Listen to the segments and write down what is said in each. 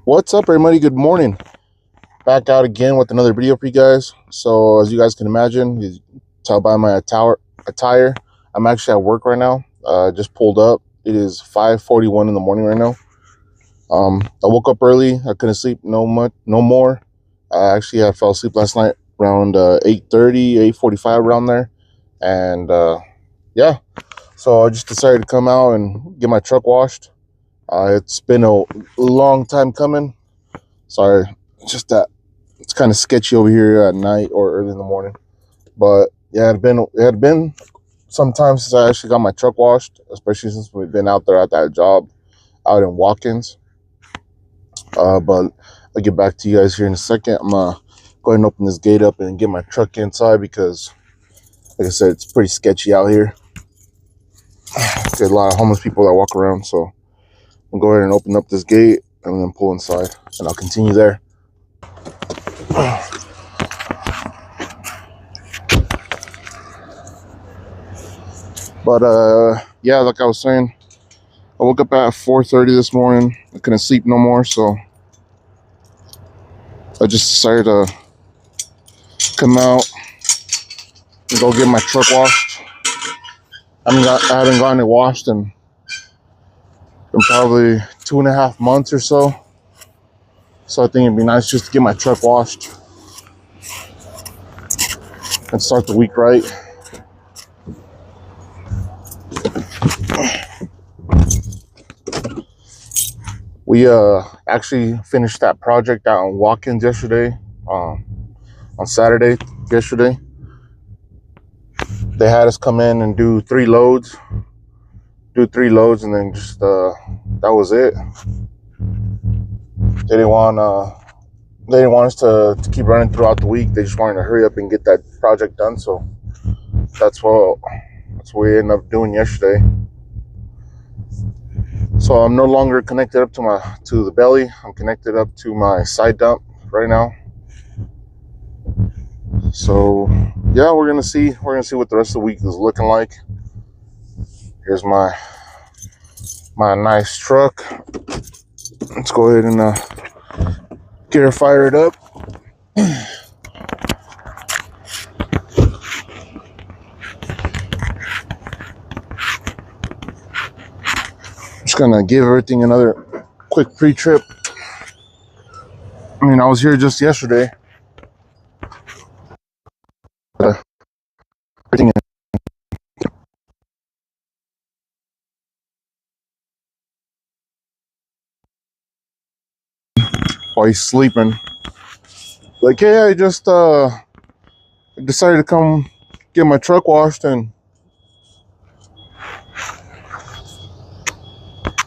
What's up, everybody? Good morning. Back out again with another video for you guys. So, as you guys can imagine, you tell by my attire, I'm actually at work right now. Just pulled up. It is 5:41 in the morning right now. I woke up early. I couldn't sleep no more. I fell asleep last night around 8:30, 8:45 around there, and yeah. So I just decided to come out and get my truck washed. It's been a long time coming. Sorry, just that it's kind of sketchy over here at night or early in the morning. But yeah, it had been some time since I actually got my truck washed, especially since we've been out there at that job out in Watkins. But I'll get back to you guys here in a second. I'm gonna go ahead and open this gate up and get my truck inside because, like I said, it's pretty sketchy out here. There's a lot of homeless people that walk around, so I'll go ahead and open up this gate and then pull inside, and I'll continue there. But yeah, like I was saying, I woke up at 4:30 this morning. I couldn't sleep no more, so I just decided to come out and go get my truck washed. I haven't gotten it washed in probably 2.5 months or so. So I think it'd be nice just to get my truck washed and start the week right. We actually finished that project out in Watkins yesterday, on Saturday yesterday. They had us come in and do three loads, and then just that was it. They didn't want us to keep running throughout the week. They just wanted to hurry up and get that project done. So that's what we ended up doing yesterday. So I'm no longer connected up to the belly. I'm connected up to my side dump right now. So yeah, we're gonna see what the rest of the week is looking like. Here's my nice truck. Let's go ahead and get her fired up. Just gonna give everything another quick pre-trip. I mean, I was here just yesterday. Everything while he's sleeping. Like, hey, I just decided to come get my truck washed, and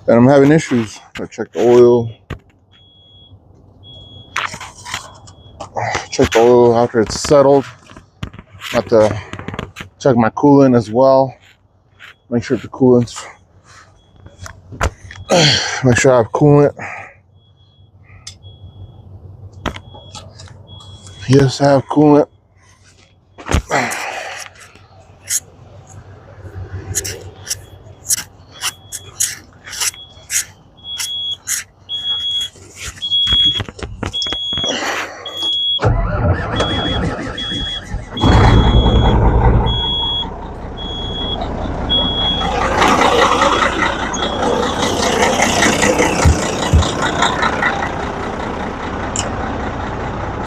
I'm having issues. I checked the oil. Check the oil after it's settled. Have to check my coolant as well. Make sure the coolant's. Make sure I have coolant. Yes, I have coolant.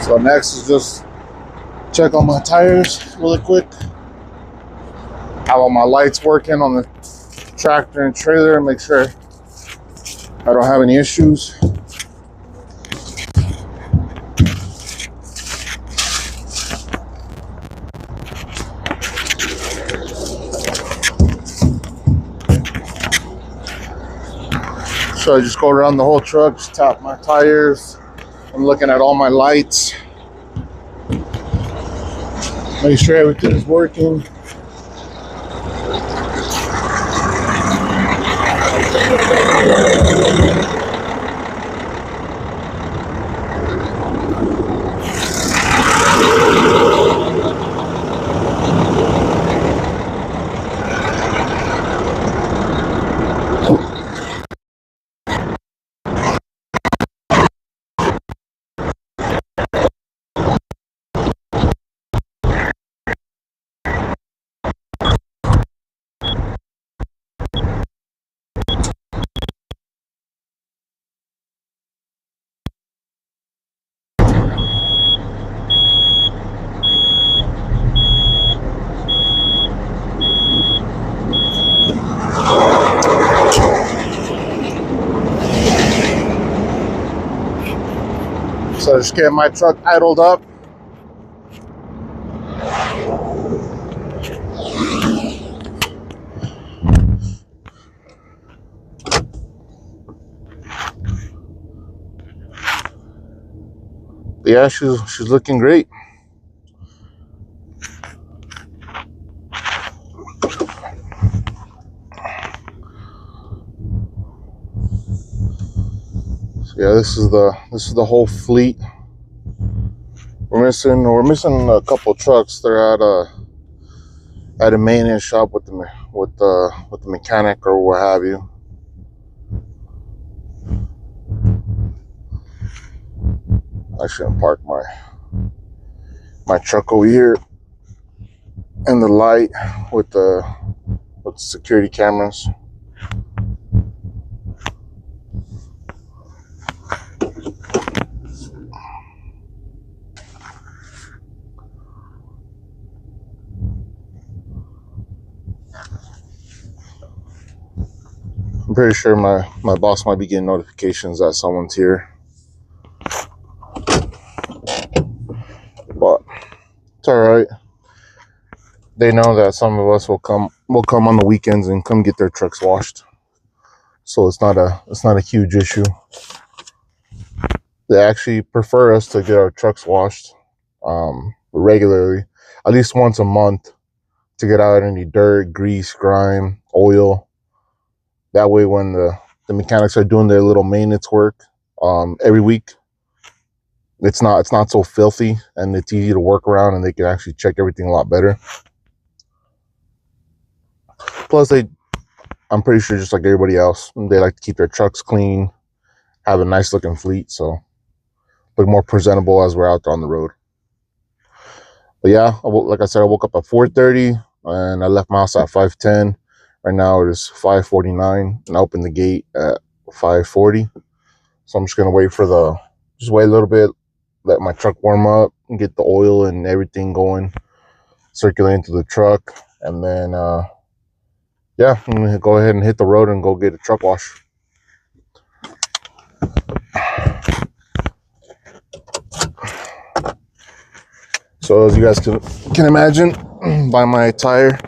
So next is just check on my tires really quick. Have all my lights working on the tractor and trailer and make sure I don't have any issues. So I just go around the whole truck, just tap my tires. I'm looking at all my lights. Make sure everything is working. So just getting my truck idled up. Yeah, she's looking great. So yeah, this is the whole fleet. We're missing a couple trucks. They're at a maintenance shop with the mechanic or what have you. I shouldn't park my truck over here in the light with the security cameras. I'm pretty sure my boss might be getting notifications that someone's here. But it's alright. They know that some of us will come on the weekends and come get their trucks washed. So it's not a huge issue. They actually prefer us to get our trucks washed regularly, at least once a month, to get out any dirt, grease, grime, oil. That way when the mechanics are doing their little maintenance work every week, it's not so filthy and it's easy to work around, and they can actually check everything a lot better. Plus I'm pretty sure, just like everybody else, they like to keep their trucks clean, have a nice looking fleet, so look more presentable as we're out there on the road. But yeah, like I said, I woke up at 4:30 and I left my house at 5:10. Right now it is 5:49 and I opened the gate at 5:40. So I'm just gonna wait a little bit, let my truck warm up and get the oil and everything going, circulate into the truck, and then yeah, I'm gonna go ahead and hit the road and go get a truck wash. So as you guys can imagine by my attire,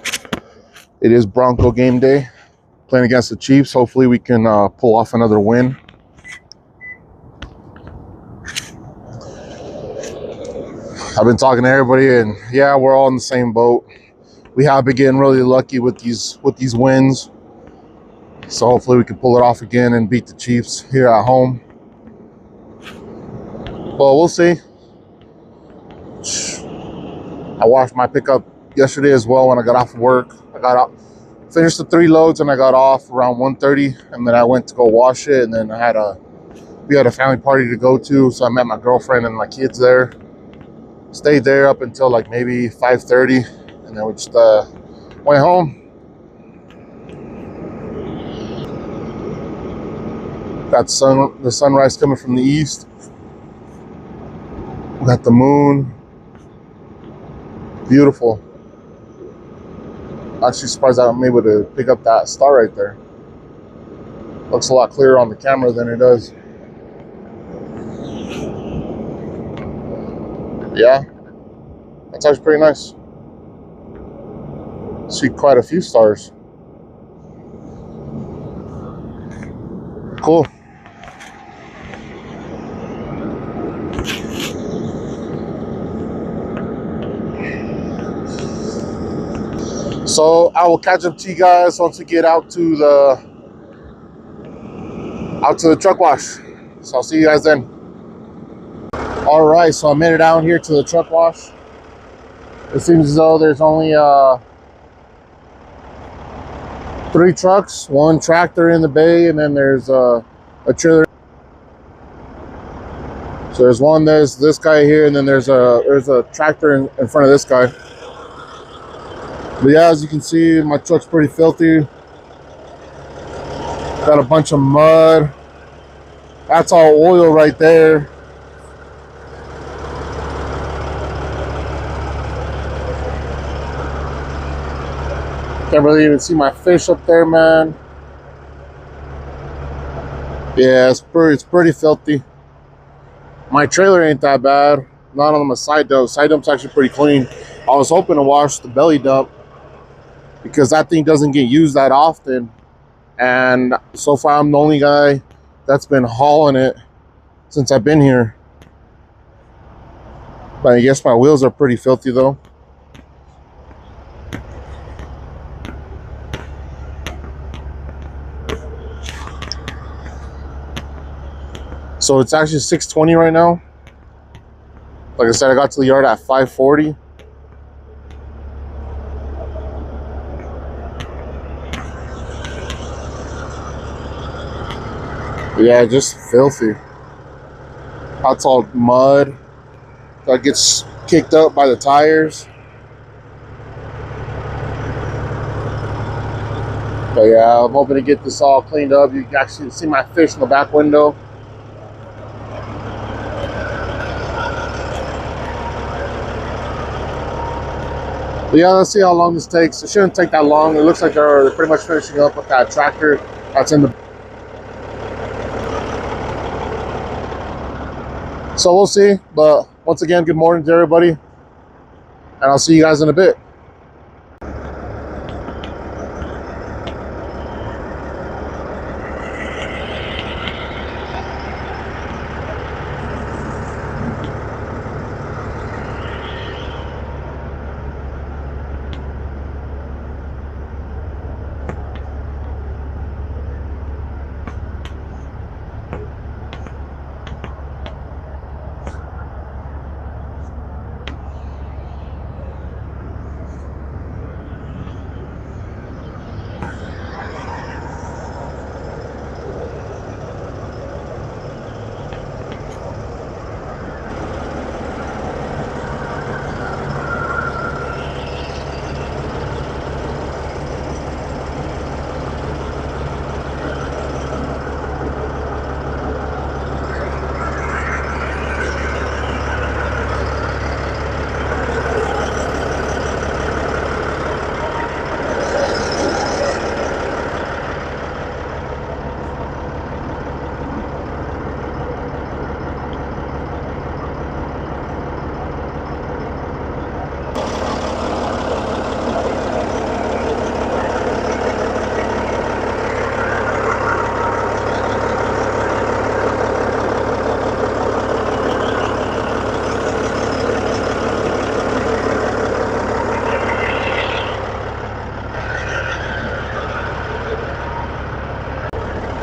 it is Bronco game day, playing against the Chiefs. Hopefully we can pull off another win. I've been talking to everybody, and yeah, we're all in the same boat. We have been getting really lucky with these wins. So hopefully we can pull it off again and beat the Chiefs here at home. Well, we'll see. I washed my pickup yesterday as well when I got off of work. I got out, finished the 3 loads, and I got off around 1:30, and then I went to go wash it, and then we had a family party to go to, so I met my girlfriend and my kids there. Stayed there up until like maybe 5:30, and then we just went home. Got the sunrise coming from the east. We got the moon. Beautiful. Actually surprised that I'm able to pick up that star right there. Looks a lot clearer on the camera than it does. Yeah, that's actually pretty nice. See quite a few stars. Cool. So I will catch up to you guys once we get out to the truck wash. So I'll see you guys then. All right, so I made it out here to the truck wash. It seems as though there's only 3 trucks, 1 tractor in the bay, and then there's a trailer. So there's this guy here, and then there's a tractor in front of this guy. But yeah, as you can see, my truck's pretty filthy. Got a bunch of mud. That's all oil right there. Can't really even see my fish up there, man. Yeah, it's pretty filthy. My trailer ain't that bad. Not on my side dump. Side dump's actually pretty clean. I was hoping to wash the belly dump because that thing doesn't get used that often. And so far, I'm the only guy that's been hauling it since I've been here. But I guess my wheels are pretty filthy though. So it's actually 6:20 right now. Like I said, I got to the yard at 5:40. Yeah, just filthy. That's all mud that gets kicked up by the tires. But yeah, I'm hoping to get this all cleaned up. You can actually see my fish in the back window. But yeah, let's see how long this takes. It shouldn't take that long. It looks like they're pretty much finishing up with that tractor that's in the... So we'll see. But once again, good morning to everybody. And I'll see you guys in a bit.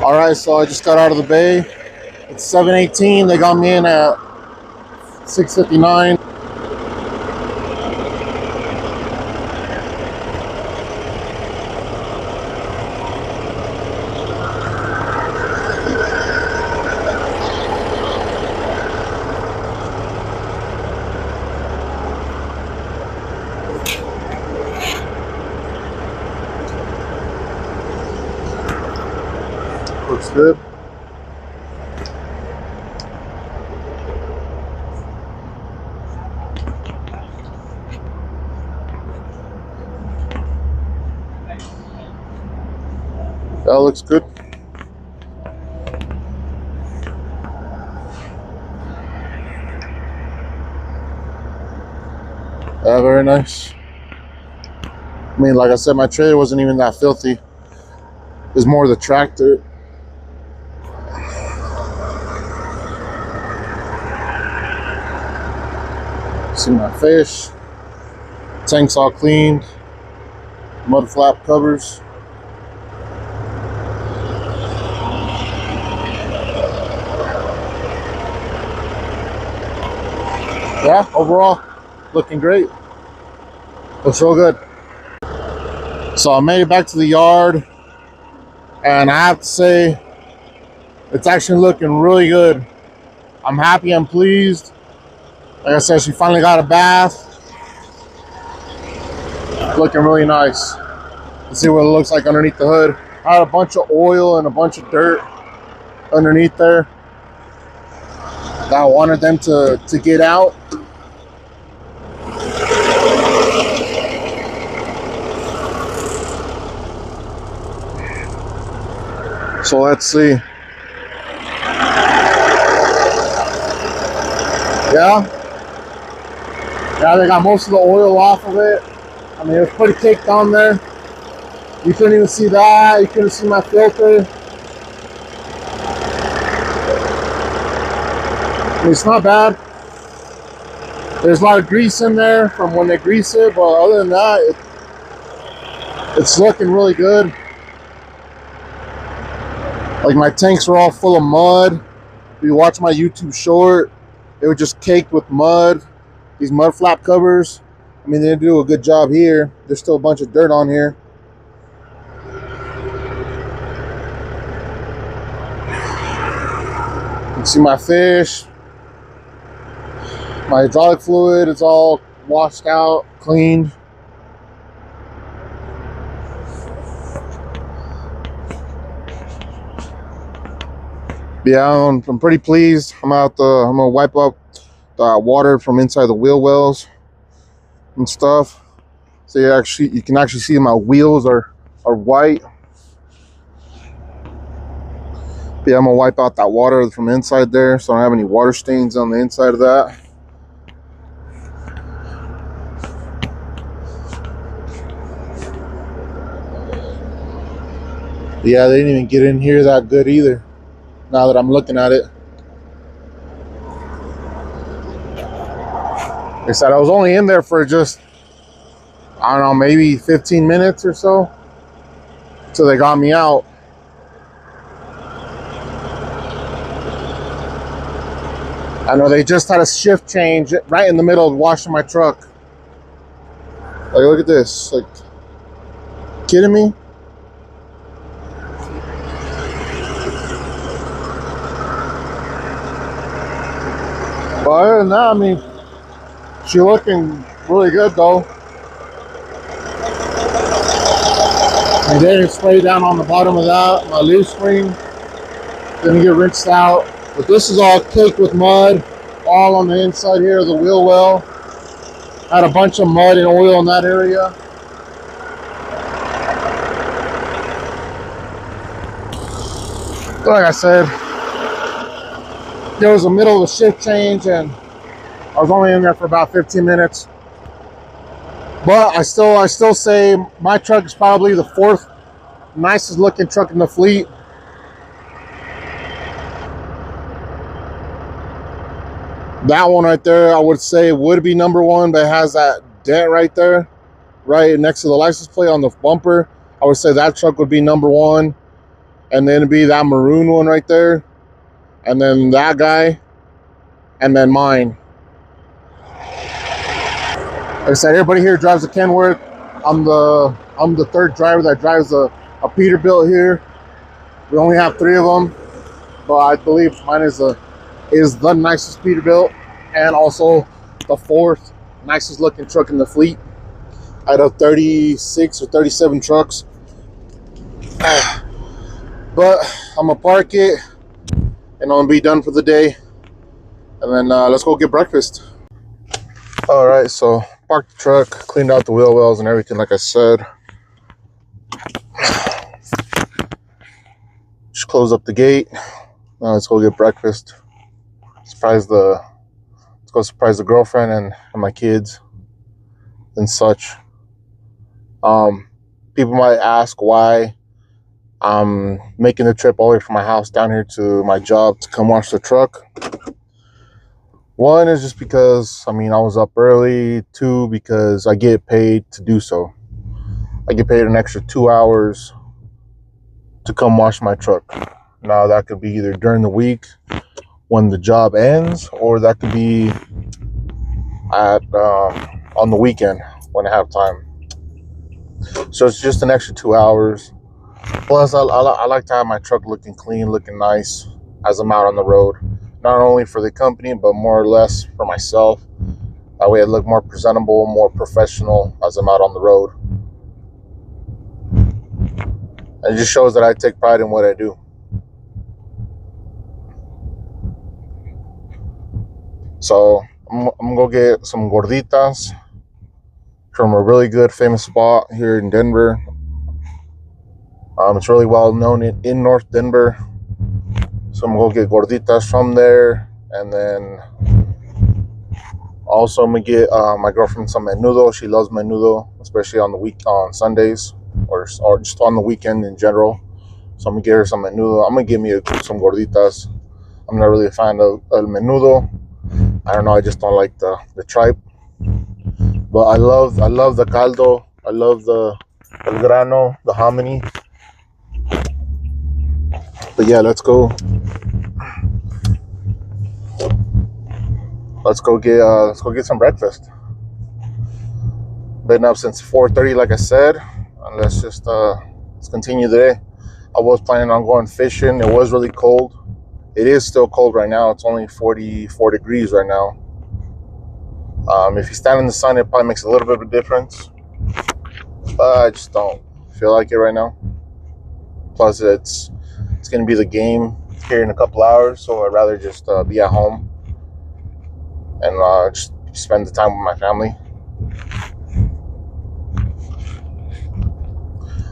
All right, so I just got out of the bay. It's 7:18. They got me in at 6:59. Looks good. That looks good. Yeah, very nice. I mean, like I said, my trailer wasn't even that filthy. It's more the tractor. See my fish. Tank's all cleaned. Mud flap covers. Yeah, overall, looking great. Looks real good. So I made it back to the yard, and I have to say, it's actually looking really good. I'm happy, I'm pleased. Like I said, she finally got a bath. Looking really nice. Let's see what it looks like underneath the hood. I had a bunch of oil and a bunch of dirt underneath there that I wanted them to get out. So let's see. Yeah, yeah, they got most of the oil off of it. I mean, it was pretty caked on there. You couldn't even see that. You couldn't see my filter. I mean, it's not bad. There's a lot of grease in there from when they grease it, but other than that, it's looking really good. Like, my tanks were all full of mud. If you watch my YouTube short, they were just caked with mud. These mud flap covers, I mean, they do a good job here. There's still a bunch of dirt on here. You can see my fish. My hydraulic fluid is all washed out, cleaned. Yeah, I'm pretty pleased. I'm gonna wipe up the water from inside the wheel wells and stuff. So you can actually see my wheels are white. Yeah, I'm gonna wipe out that water from inside there so I don't have any water stains on the inside of that. Yeah, they didn't even get in here that good either, now that I'm looking at it. Like I said, I was only in there for just, I don't know, maybe 15 minutes or so till they got me out. I know they just had a shift change right in the middle of washing my truck. Like, look at this. Like, kidding me? But other than that, I mean, she's looking really good though. And then it sprayed down on the bottom of that. My leaf spring didn't get rinsed out. But this is all caked with mud, all on the inside here of the wheel well. Had a bunch of mud and oil in that area. Like I said, there was the middle of the shift change and I was only in there for about 15 minutes. But I still say my truck is probably the 4th nicest looking truck in the fleet. That one right there, I would say would be number 1, but it has that dent right there, right next to the license plate on the bumper. I would say that truck would be number 1, and then it'd be that maroon one right there, and then that guy, and then mine. Like I said, everybody here drives a Kenworth. I'm the 3rd driver that drives a Peterbilt here. We only have 3 of them, but I believe mine is the nicest Peterbilt, and also the 4th nicest looking truck in the fleet out of 36 or 37 trucks. But I'm gonna park it and I'm gonna be done for the day, and then let's go get breakfast. All right, so parked the truck, cleaned out the wheel wells and everything like I said. Just close up the gate. Now let's go get breakfast. Let's go surprise the girlfriend and my kids and such. People might ask why I'm making the trip all the way from my house down here to my job to come wash the truck. 1 is just because, I mean, I was up early. 2, because I get paid to do so. I get paid an extra 2 hours to come wash my truck. Now, that could be either during the week when the job ends, or that could be on the weekend when I have time. So it's just an extra 2 hours. Plus, I like to have my truck looking clean, looking nice as I'm out on the road. Not only for the company, but more or less for myself. That way I look more presentable, more professional as I'm out on the road. And it just shows that I take pride in what I do. So I'm gonna go get some gorditas from a really good famous spot here in Denver. It's really well known in North Denver. So I'm gonna go get gorditas from there, and then Also, I'm gonna get my girlfriend some menudo. She loves menudo, especially on the on Sundays, or just on the weekend in general. So I'm gonna get her some menudo. I'm gonna give me some gorditas. I'm not really a fan of el menudo. I don't know. I just don't like the tripe. But I love the caldo. I love the el grano, the hominy. But yeah, let's go. Let's go get some breakfast. Been up since 4:30, like I said. And let's continue the day. I was planning on going fishing. It was really cold. It is still cold right now. It's only 44 degrees right now. If you stand in the sun, it probably makes a little bit of a difference. But I just don't feel like it right now. Plus, it's going to be the game here in a couple hours, so I'd rather just be at home and just spend the time with my family.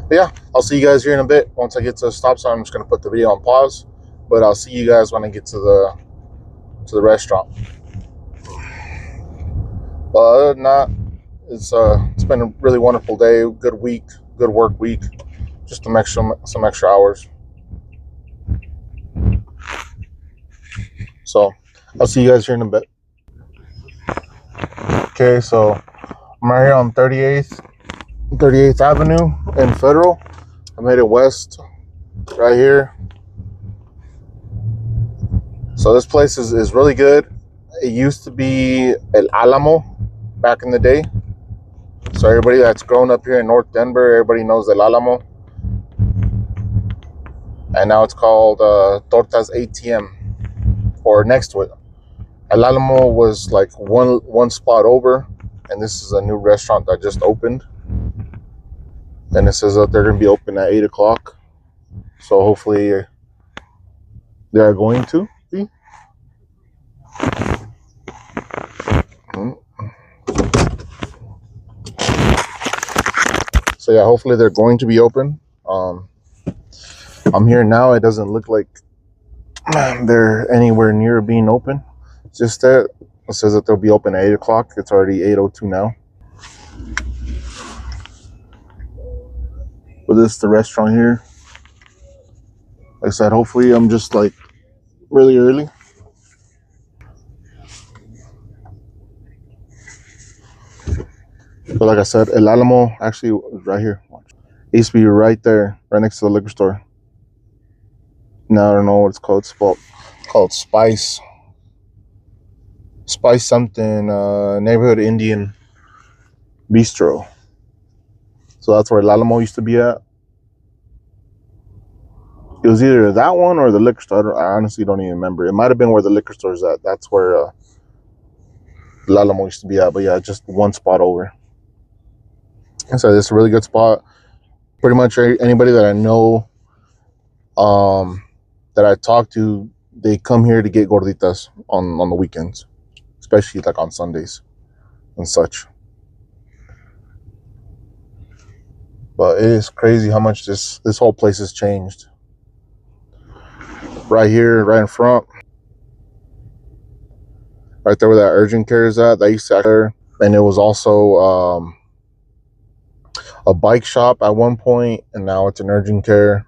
But yeah, I'll see you guys here in a bit. Once I get to the stop sign, I'm just going to put the video on pause. But I'll see you guys when I get to the restaurant. But other than that, it's been a really wonderful day, good week, good work week. Just some extra hours. So I'll see you guys here in a bit. Okay, so I'm right here on 38th Avenue in Federal. I made it west right here. So this place is really good. It used to be El Alamo back in the day. So everybody that's grown up here in North Denver, everybody knows El Alamo. And now it's called Tortas ATM, or next to it. El Alamo was like one spot over, and this is a new restaurant that just opened. And it says that they're going to be open at 8 o'clock. So hopefully they are going to be. So yeah, hopefully they're going to be open. I'm here now. It doesn't look like they're anywhere near being open. Just that it says that they'll be open at 8 o'clock. It's already 8:02 now. But this is the restaurant here. Like I said, hopefully I'm just like really early. But like I said, El Alamo actually is right here. It used to be right there, right next to the liquor store. Now I don't know what it's called. It's called Spice something, Neighborhood Indian Bistro. So that's where El Alamo used to be at. It was either that one or the liquor store. I honestly don't even remember. It might have been where the liquor store is at. That's where El Alamo used to be at. But yeah, just one spot over. And so this is a really good spot. Pretty much anybody that I know, that I talk to, they come here to get gorditas on the weekends, especially like on Sundays and such. But it is crazy how much this whole place has changed. Right here, right in front, right there where that urgent care is at, that used to be there. And it was also a bike shop at one point, and now it's an urgent care.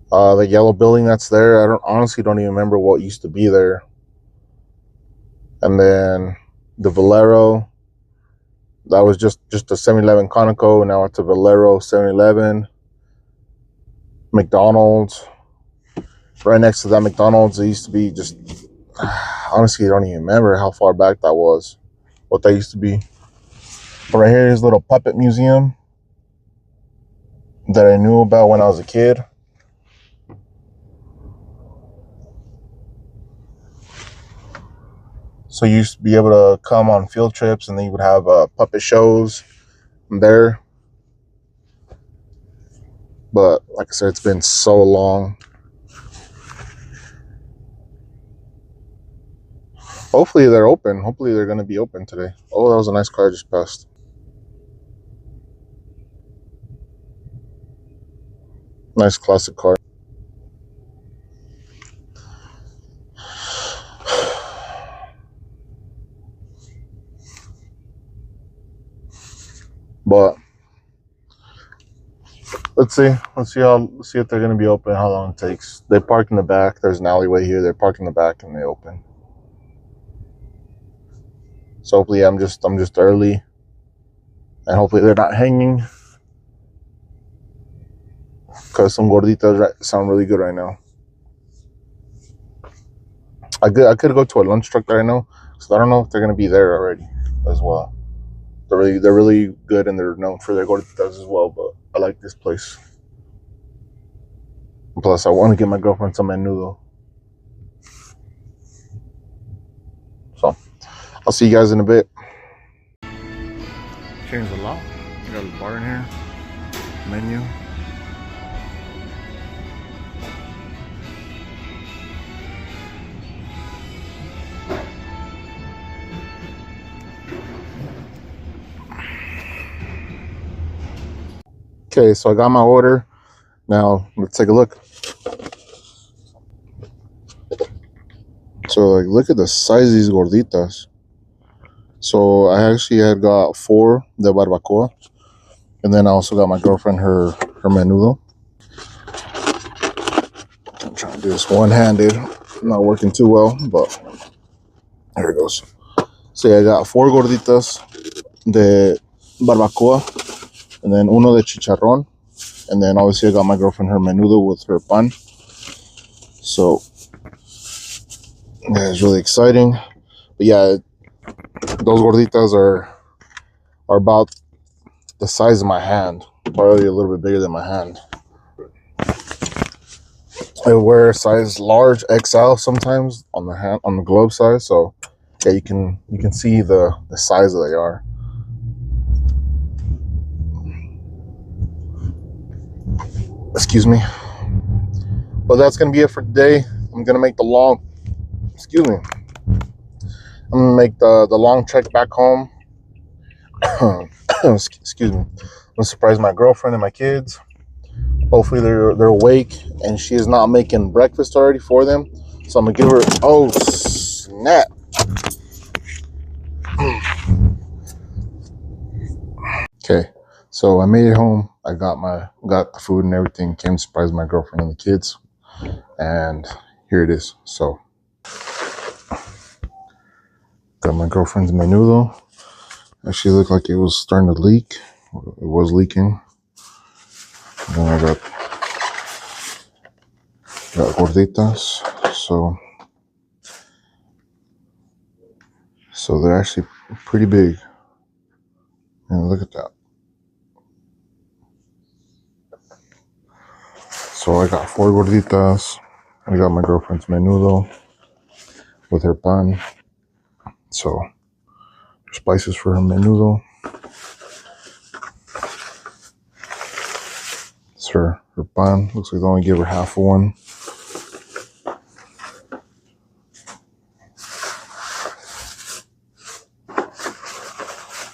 The yellow building that's there, I honestly don't even remember what used to be there. And then the Valero, that was just a 7-Eleven Conoco, and now it's a Valero 7-Eleven. McDonald's, right next to that McDonald's, it used to be just, honestly, I don't even remember how far back that was, what that used to be. But right here is a little puppet museum that I knew about when I was a kid. So you used to be able to come on field trips, and then you would have puppet shows there. But like I said, it's been so long. Hopefully they're open. Hopefully they're going to be open today. Oh, that was a nice car just passed. Nice classic car. But let's see if they're gonna be open, how long it takes. They park in the back. There's an alleyway here. They park in the back and they open. So hopefully I'm just early, and hopefully they're not hanging, because some gorditas sound really good right now. I could go to a lunch truck that I know, so I don't know if they're gonna be there already as well. They're really good, and they're known for their gorditas as well. But I like this place. Plus, I want to get my girlfriend some menudo. So I'll see you guys in a bit. Changed a lot. We got a bar in here. Menu. Okay, so I got my order. Now let's take a look. So like, look at the size of these gorditas. So I actually had got 4 de barbacoa, and then I also got my girlfriend her menudo. I'm trying to do this one-handed. Not working too well, but there it goes. So yeah, I got 4 gorditas de barbacoa, and then uno de chicharrón, and then obviously I got my girlfriend her menudo with her pan. So yeah, it's really exciting. But yeah, those gorditas are about the size of my hand, probably a little bit bigger than my hand. I wear size large XL sometimes on the glove size, so yeah, you can see the size that they are. Excuse me. But that's gonna be it for today. I'm gonna make the long I'm gonna make the long trek back home. Excuse me. I'm gonna surprise my girlfriend and my kids. Hopefully they're awake and she is not making breakfast already for them. So I'm gonna give her, oh snap. Okay, so I made it home. I got the food and everything. Came to surprise my girlfriend and the kids, and here it is. So got my girlfriend's menudo. Actually looked like it was starting to leak. It was leaking. And then I got gorditas. So they're actually pretty big. And look at that. So I got 4 gorditas. I got my girlfriend's menudo with her pan. So spices for her menudo. It's her pan. Looks like they only give her half of one.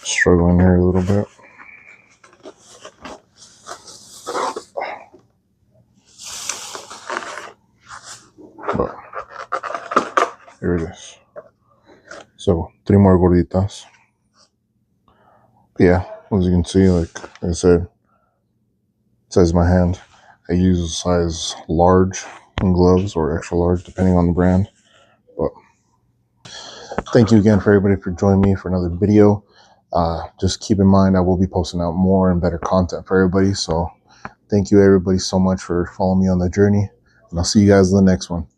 Struggling here a little bit. But here it is. So 3 more gorditas. Yeah, as you can see, like I said, size of my hand. I use a size large in gloves or extra large depending on the brand. But thank you again for everybody for joining me for another video. Just keep in mind I will be posting out more and better content for everybody. So thank you everybody so much for following me on the journey, and I'll see you guys in the next one.